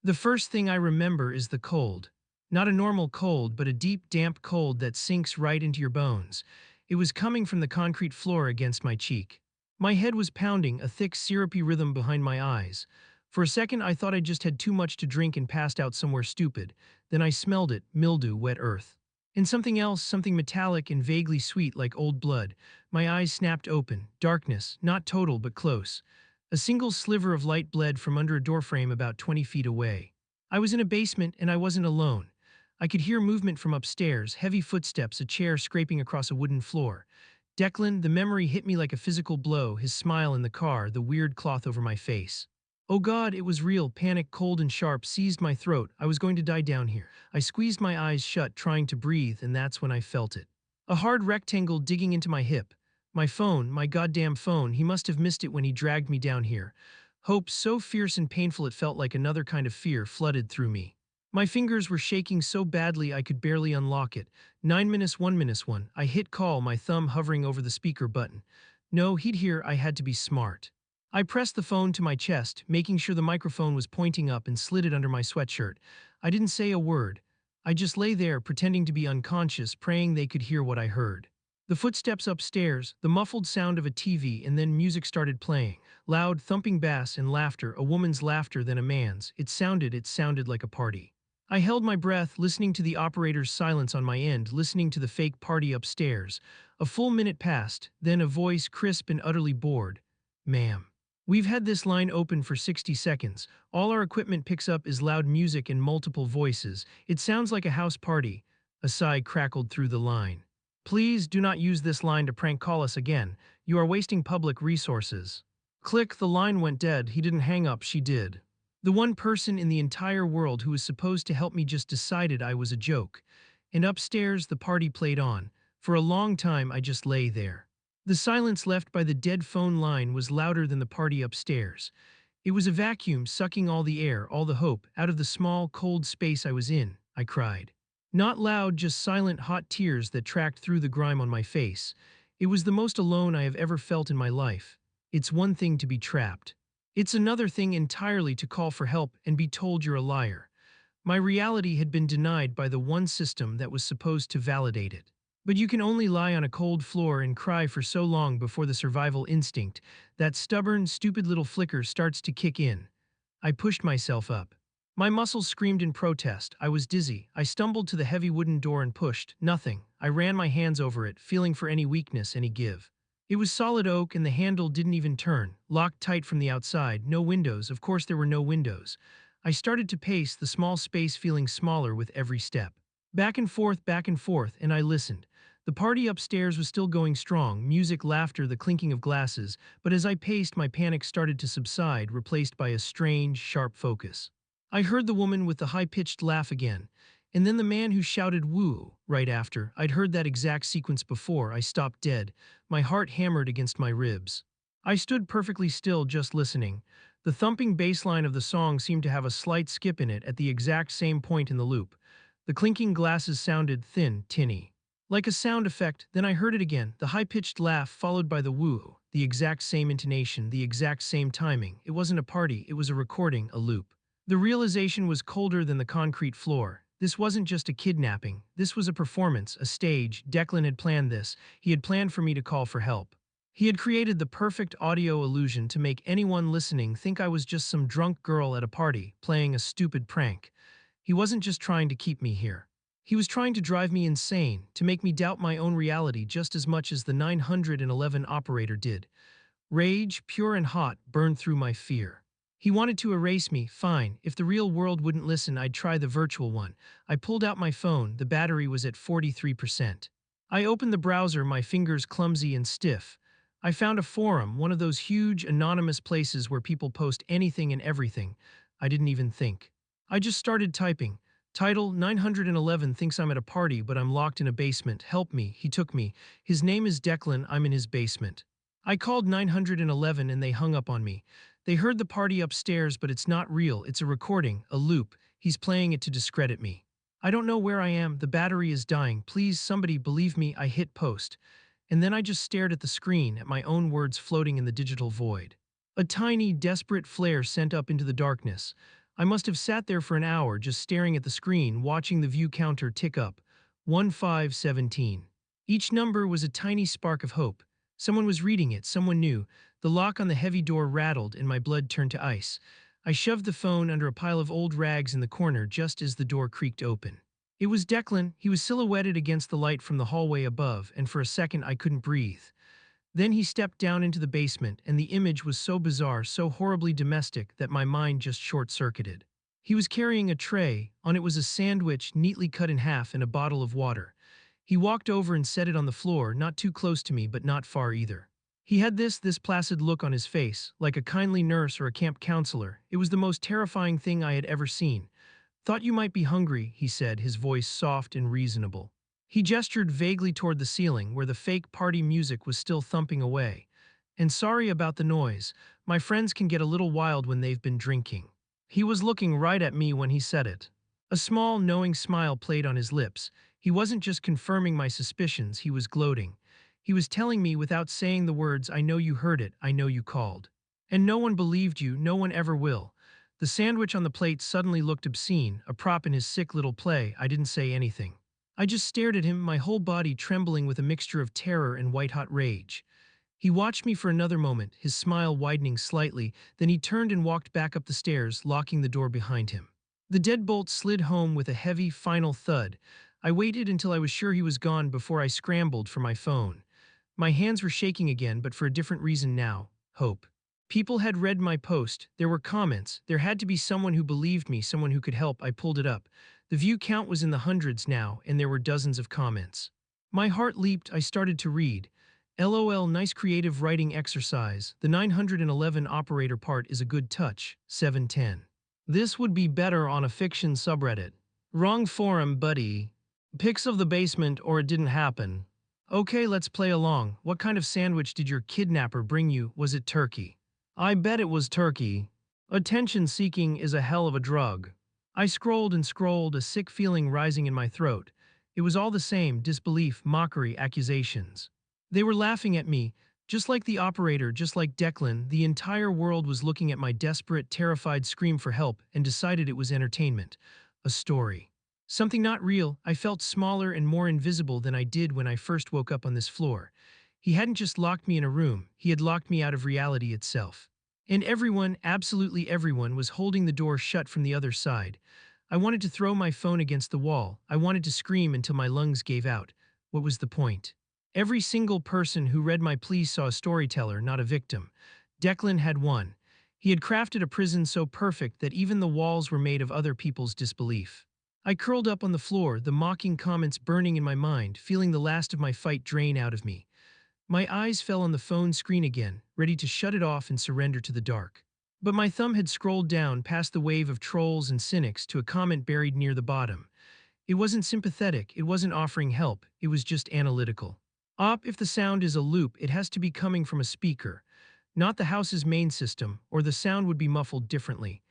The first thing I remember is the cold. Not a normal cold, but a deep, damp cold that sinks right into your bones. It was coming from the concrete floor against my cheek. My head was pounding, a thick, syrupy rhythm behind my eyes. For a second, I thought I just had too much to drink and passed out somewhere stupid. Then I smelled it, mildew, wet earth. And something else, something metallic and vaguely sweet like old blood. My eyes snapped open. Darkness, not total but close. A single sliver of light bled from under a doorframe about 20 feet away. I was in a basement and I wasn't alone. I could hear movement from upstairs, heavy footsteps, a chair scraping across a wooden floor. Declan, the memory hit me like a physical blow, his smile in the car, the weird cloth over my face. Oh God, it was real. Panic, cold and sharp, seized my throat. I was going to die down here. I squeezed my eyes shut, trying to breathe, and that's when I felt it. A hard rectangle digging into my hip. My phone, my goddamn phone, he must have missed it when he dragged me down here. Hope, so fierce and painful it felt like another kind of fear, flooded through me. My fingers were shaking so badly I could barely unlock it. 9 minus 1 minus 1. I hit call, my thumb hovering over the speaker button. No, he'd hear. I had to be smart. I pressed the phone to my chest, making sure the microphone was pointing up, and slid it under my sweatshirt. I didn't say a word. I just lay there, pretending to be unconscious, praying they could hear what I heard. The footsteps upstairs, the muffled sound of a TV, and then music started playing. Loud, thumping bass and laughter, a woman's laughter then a man's. It sounded like a party. I held my breath, listening to the operator's silence on my end, listening to the fake party upstairs. A full minute passed, then a voice, crisp and utterly bored. Ma'am. We've had this line open for 60 seconds. All our equipment picks up is loud music and multiple voices. It sounds like a house party. A sigh crackled through the line. Please do not use this line to prank call us again. You are wasting public resources. Click, the line went dead. He didn't hang up, she did. The one person in the entire world who was supposed to help me just decided I was a joke. And upstairs, the party played on. For a long time, I just lay there. The silence left by the dead phone line was louder than the party upstairs. It was a vacuum sucking all the air, all the hope, out of the small, cold space I was in. I cried. Not loud, just silent, hot tears that tracked through the grime on my face. It was the most alone I have ever felt in my life. It's one thing to be trapped. It's another thing entirely to call for help and be told you're a liar. My reality had been denied by the one system that was supposed to validate it. But you can only lie on a cold floor and cry for so long before the survival instinct, that stubborn, stupid little flicker, starts to kick in. I pushed myself up. My muscles screamed in protest. I was dizzy. I stumbled to the heavy wooden door and pushed. Nothing. I ran my hands over it, feeling for any weakness, any give. It was solid oak and the handle didn't even turn, locked tight from the outside. No windows, of course there were no windows. I started to pace, the small space feeling smaller with every step. Back and forth, and I listened. The party upstairs was still going strong, music, laughter, the clinking of glasses, but as I paced, my panic started to subside, replaced by a strange, sharp focus. I heard the woman with the high-pitched laugh again, and then the man who shouted woo right after. I'd heard that exact sequence before. I stopped dead, my heart hammered against my ribs. I stood perfectly still, just listening. The thumping bass line of the song seemed to have a slight skip in it at the exact same point in the loop. The clinking glasses sounded thin, tinny. Like a sound effect, then I heard it again, the high-pitched laugh followed by the woo, the exact same intonation, the exact same timing. It wasn't a party, it was a recording, a loop. The realization was colder than the concrete floor. This wasn't just a kidnapping, this was a performance, a stage. Declan had planned this. He had planned for me to call for help. He had created the perfect audio illusion to make anyone listening think I was just some drunk girl at a party, playing a stupid prank. He wasn't just trying to keep me here. He was trying to drive me insane, to make me doubt my own reality just as much as the 911 operator did. Rage, pure and hot, burned through my fear. He wanted to erase me. Fine, if the real world wouldn't listen, I'd try the virtual one. I pulled out my phone, the battery was at 43%. I opened the browser, my fingers clumsy and stiff. I found a forum, one of those huge, anonymous places where people post anything and everything. I didn't even think. I just started typing. Title: 911 thinks I'm at a party but I'm locked in a basement. Help me, he took me. His name is Declan, I'm in his basement. I called 911 and they hung up on me. They heard the party upstairs, but it's not real, it's a recording, a loop. He's playing it to discredit me. I don't know where I am, the battery is dying. Please, somebody believe me. I hit post. And then I just stared at the screen, at my own words floating in the digital void. A tiny, desperate flare sent up into the darkness. I must have sat there for an hour just staring at the screen, watching the view counter tick up. 1517. Each number was a tiny spark of hope. Someone was reading it, someone knew. The lock on the heavy door rattled and my blood turned to ice. I shoved the phone under a pile of old rags in the corner just as the door creaked open. It was Declan. He was silhouetted against the light from the hallway above, and for a second I couldn't breathe. Then he stepped down into the basement, and the image was so bizarre, so horribly domestic, that my mind just short-circuited. He was carrying a tray. On it was a sandwich neatly cut in half and a bottle of water. He walked over and set it on the floor, not too close to me, but not far either. He had this placid look on his face, like a kindly nurse or a camp counselor. It was the most terrifying thing I had ever seen. "Thought you might be hungry," he said, his voice soft and reasonable. He gestured vaguely toward the ceiling, where the fake party music was still thumping away. "And sorry about the noise. My friends can get a little wild when they've been drinking." He was looking right at me when he said it. A small, knowing smile played on his lips. He wasn't just confirming my suspicions, he was gloating. He was telling me without saying the words, "I know you heard it, I know you called. And no one believed you, no one ever will." The sandwich on the plate suddenly looked obscene, a prop in his sick little play. I didn't say anything. I just stared at him, my whole body trembling with a mixture of terror and white-hot rage. He watched me for another moment, his smile widening slightly, then he turned and walked back up the stairs, locking the door behind him. The deadbolt slid home with a heavy, final thud. I waited until I was sure he was gone before I scrambled for my phone. My hands were shaking again, but for a different reason now: hope. People had read my post, there were comments, there had to be someone who believed me, someone who could help. I pulled it up. The view count was in the hundreds now, and there were dozens of comments. My heart leaped. I started to read. "LOL, nice creative writing exercise. The 911 operator part is a good touch. 710. This would be better on a fiction subreddit. Wrong forum, buddy. Pics of the basement or it didn't happen. Okay, let's play along. What kind of sandwich did your kidnapper bring you? Was it turkey? I bet it was turkey. Attention-seeking is a hell of a drug." I scrolled and scrolled, a sick feeling rising in my throat. It was all the same: disbelief, mockery, accusations. They were laughing at me, just like the operator, just like Declan. The entire world was looking at my desperate, terrified scream for help and decided it was entertainment. A story. Something not real. I felt smaller and more invisible than I did when I first woke up on this floor. He hadn't just locked me in a room, he had locked me out of reality itself. And everyone, absolutely everyone, was holding the door shut from the other side. I wanted to throw my phone against the wall. I wanted to scream until my lungs gave out. What was the point? Every single person who read my plea saw a storyteller, not a victim. Declan had won. He had crafted a prison so perfect that even the walls were made of other people's disbelief. I curled up on the floor, the mocking comments burning in my mind, feeling the last of my fight drain out of me. My eyes fell on the phone screen again, ready to shut it off and surrender to the dark. But my thumb had scrolled down past the wave of trolls and cynics to a comment buried near the bottom. It wasn't sympathetic, it wasn't offering help, it was just analytical. If the sound is a loop, it has to be coming from a speaker, not the house's main system, or the sound would be muffled differently.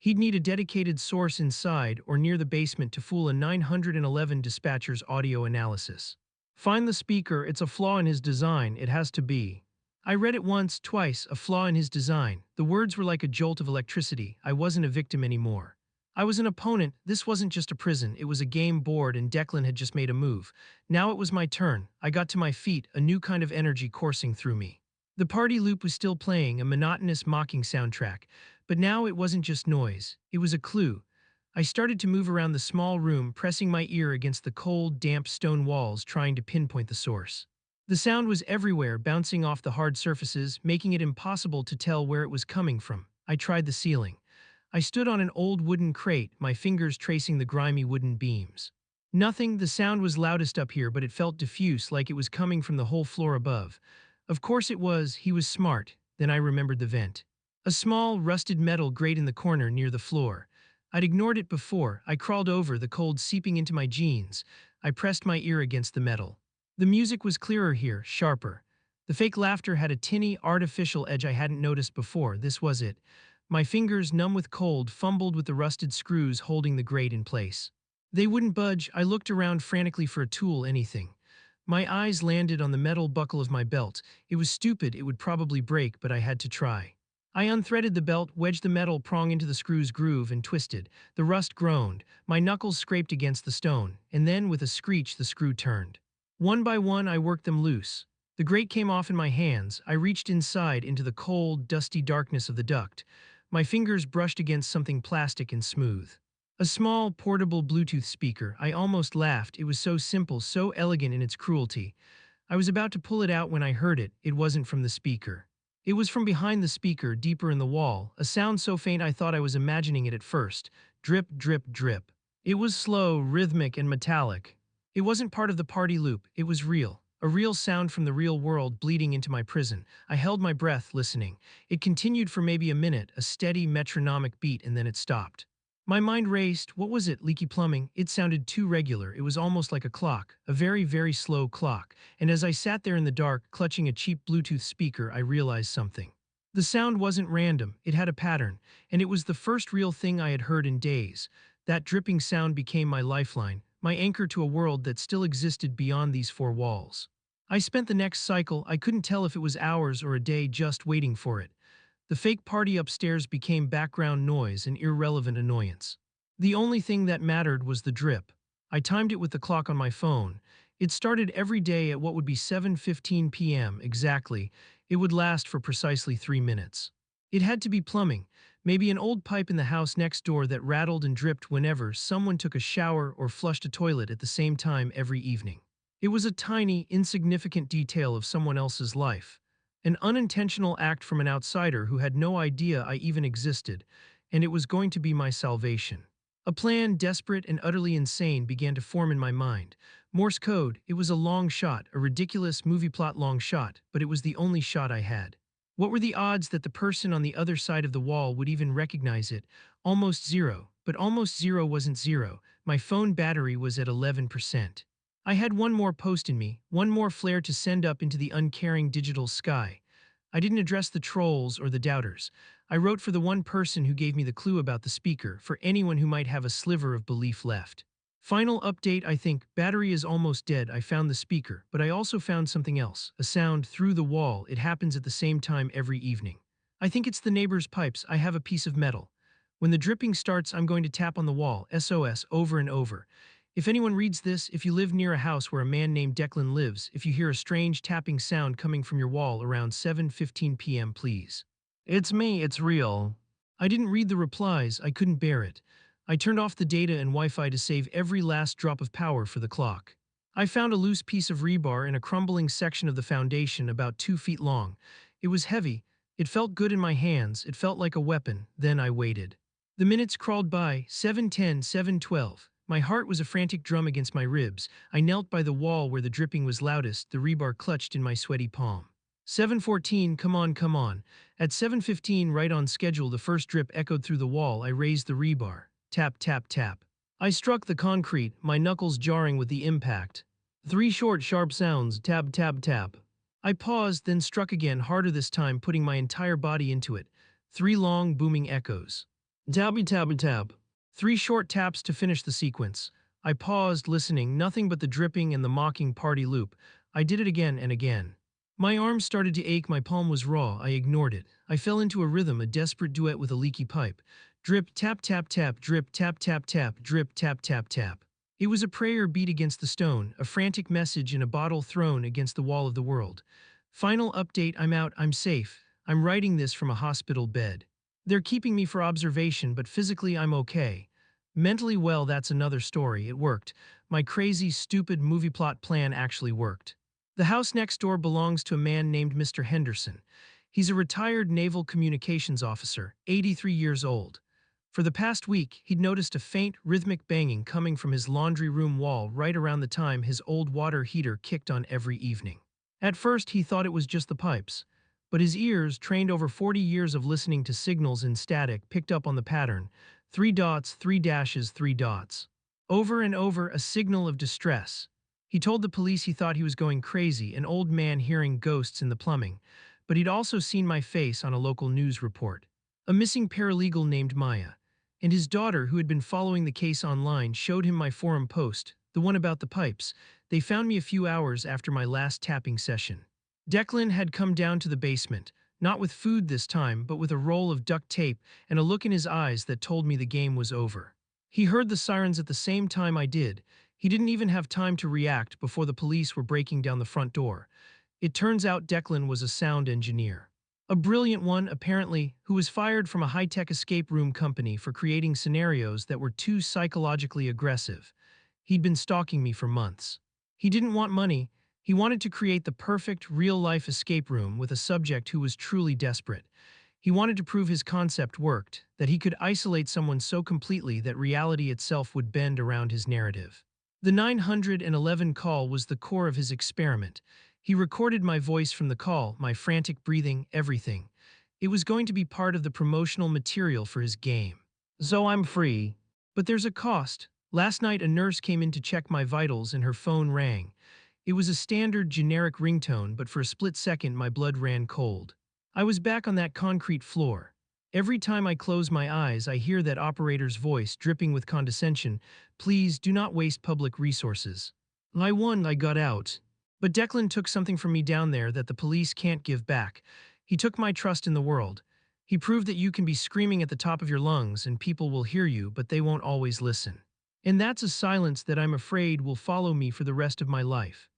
He'd need a dedicated source inside or near the basement to fool a 911 dispatcher's audio analysis. Find the speaker, it's a flaw in his design, it has to be. I read it once, twice, a flaw in his design. The words were like a jolt of electricity. I wasn't a victim anymore. I was an opponent. This wasn't just a prison, it was a game board, and Declan had just made a move. Now it was my turn. I got to my feet, a new kind of energy coursing through me. The party loop was still playing, a monotonous, mocking soundtrack. But now it wasn't just noise, it was a clue. I started to move around the small room, pressing my ear against the cold, damp stone walls, trying to pinpoint the source. The sound was everywhere, bouncing off the hard surfaces, making it impossible to tell where it was coming from. I tried the ceiling. I stood on an old wooden crate, my fingers tracing the grimy wooden beams. Nothing. The sound was loudest up here, but it felt diffuse, like it was coming from the whole floor above. Of course it was. He was smart. Then I remembered the vent. A small, rusted metal grate in the corner near the floor. I'd ignored it before. I crawled over, the cold seeping into my jeans. I pressed my ear against the metal. The music was clearer here, sharper. The fake laughter had a tinny, artificial edge I hadn't noticed before. This was it. My fingers, numb with cold, fumbled with the rusted screws holding the grate in place. They wouldn't budge. I looked around frantically for a tool, anything. My eyes landed on the metal buckle of my belt. It was stupid, it would probably break, but I had to try. I unthreaded the belt, wedged the metal prong into the screw's groove, and twisted. The rust groaned. My knuckles scraped against the stone, and then, with a screech, the screw turned. One by one, I worked them loose. The grate came off in my hands. I reached inside into the cold, dusty darkness of the duct. My fingers brushed against something plastic and smooth. A small, portable Bluetooth speaker. I almost laughed. It was so simple, so elegant in its cruelty. I was about to pull it out when I heard it. It wasn't from the speaker. It was from behind the speaker, deeper in the wall, a sound so faint I thought I was imagining it at first. Drip, drip, drip. It was slow, rhythmic, and metallic. It wasn't part of the party loop, it was real. A real sound from the real world bleeding into my prison. I held my breath, listening. It continued for maybe a minute, a steady metronomic beat, and then it stopped. My mind raced. What was it? Leaky plumbing? It sounded too regular. It was almost like a clock, a very, very slow clock. And as I sat there in the dark, clutching a cheap Bluetooth speaker, I realized something. The sound wasn't random, it had a pattern, and it was the first real thing I had heard in days. That dripping sound became my lifeline, my anchor to a world that still existed beyond these four walls. I spent the next cycle, I couldn't tell if it was hours or a day, just waiting for it. The fake party upstairs became background noise and irrelevant annoyance. The only thing that mattered was the drip. I timed it with the clock on my phone. It started every day at what would be 7:15 p.m. exactly. It would last for precisely 3 minutes. It had to be plumbing, maybe an old pipe in the house next door that rattled and dripped whenever someone took a shower or flushed a toilet at the same time every evening. It was a tiny, insignificant detail of someone else's life. An unintentional act from an outsider who had no idea I even existed, and it was going to be my salvation. A plan, desperate and utterly insane, began to form in my mind. Morse code, it was a long shot, a ridiculous movie plot long shot, but it was the only shot I had. What were the odds that the person on the other side of the wall would even recognize it? Almost zero, but almost zero wasn't zero. My phone battery was at 11%. I had one more post in me, one more flare to send up into the uncaring digital sky. I didn't address the trolls or the doubters. I wrote for the one person who gave me the clue about the speaker, for anyone who might have a sliver of belief left. Final update, I think, battery is almost dead. I found the speaker, but I also found something else, a sound through the wall. It happens at the same time every evening. I think it's the neighbor's pipes. I have a piece of metal. When the dripping starts, I'm going to tap on the wall, SOS, over and over. If anyone reads this, if you live near a house where a man named Declan lives, if you hear a strange tapping sound coming from your wall around 7:15 p.m., please. It's me, it's real. I didn't read the replies, I couldn't bear it. I turned off the data and Wi-Fi to save every last drop of power for the clock. I found a loose piece of rebar in a crumbling section of the foundation about 2 feet long. It was heavy. It felt good in my hands. It felt like a weapon. Then I waited. The minutes crawled by, 7:10, 7:12. My heart was a frantic drum against my ribs. I knelt by the wall where the dripping was loudest, the rebar clutched in my sweaty palm. 7:14, come on, come on. At 7:15, right on schedule, the first drip echoed through the wall. I raised the rebar. Tap, tap, tap. I struck the concrete, my knuckles jarring with the impact. 3 short, sharp sounds, tap, tap, tap. I paused, then struck again, harder this time, putting my entire body into it. 3 long, booming echoes. Tappy, tappy, tap. 3 short taps to finish the sequence. I paused, listening, nothing but the dripping and the mocking party loop. I did it again and again. My arms started to ache, my palm was raw, I ignored it. I fell into a rhythm, a desperate duet with a leaky pipe. Drip, tap, tap, tap, drip, tap, tap, tap, drip, tap, tap, tap. It was a prayer beat against the stone, a frantic message in a bottle thrown against the wall of the world. Final update, I'm out, I'm safe. I'm writing this from a hospital bed. They're keeping me for observation, but physically I'm okay. Mentally, well, that's another story. It worked. My crazy, stupid movie plot plan actually worked. The house next door belongs to a man named Mr. Henderson. He's a retired naval communications officer, 83 years old. For the past week, he'd noticed a faint, rhythmic banging coming from his laundry room wall right around the time his old water heater kicked on every evening. At first, he thought it was just the pipes. But his ears, trained over 40 years of listening to signals in static, picked up on the pattern. 3 dots, 3 dashes, 3 dots. Over and over, a signal of distress. He told the police he thought he was going crazy, an old man hearing ghosts in the plumbing. But he'd also seen my face on a local news report. A missing paralegal named Maya. And his daughter, who had been following the case online, showed him my forum post, the one about the pipes. They found me a few hours after my last tapping session. Declan had come down to the basement, not with food this time, but with a roll of duct tape and a look in his eyes that told me the game was over. He heard the sirens at the same time I did. He didn't even have time to react before the police were breaking down the front door. It turns out Declan was a sound engineer. A brilliant one, apparently, who was fired from a high-tech escape room company for creating scenarios that were too psychologically aggressive. He'd been stalking me for months. He didn't want money. He wanted to create the perfect, real-life escape room with a subject who was truly desperate. He wanted to prove his concept worked, that he could isolate someone so completely that reality itself would bend around his narrative. The 911 call was the core of his experiment. He recorded my voice from the call, my frantic breathing, everything. It was going to be part of the promotional material for his game. So I'm free. But there's a cost. Last night a nurse came in to check my vitals and her phone rang. It was a standard generic ringtone, but for a split second my blood ran cold. I was back on that concrete floor. Every time I close my eyes, I hear that operator's voice dripping with condescension. Please do not waste public resources. I won, I got out. But Declan took something from me down there that the police can't give back. He took my trust in the world. He proved that you can be screaming at the top of your lungs and people will hear you, but they won't always listen. And that's a silence that I'm afraid will follow me for the rest of my life.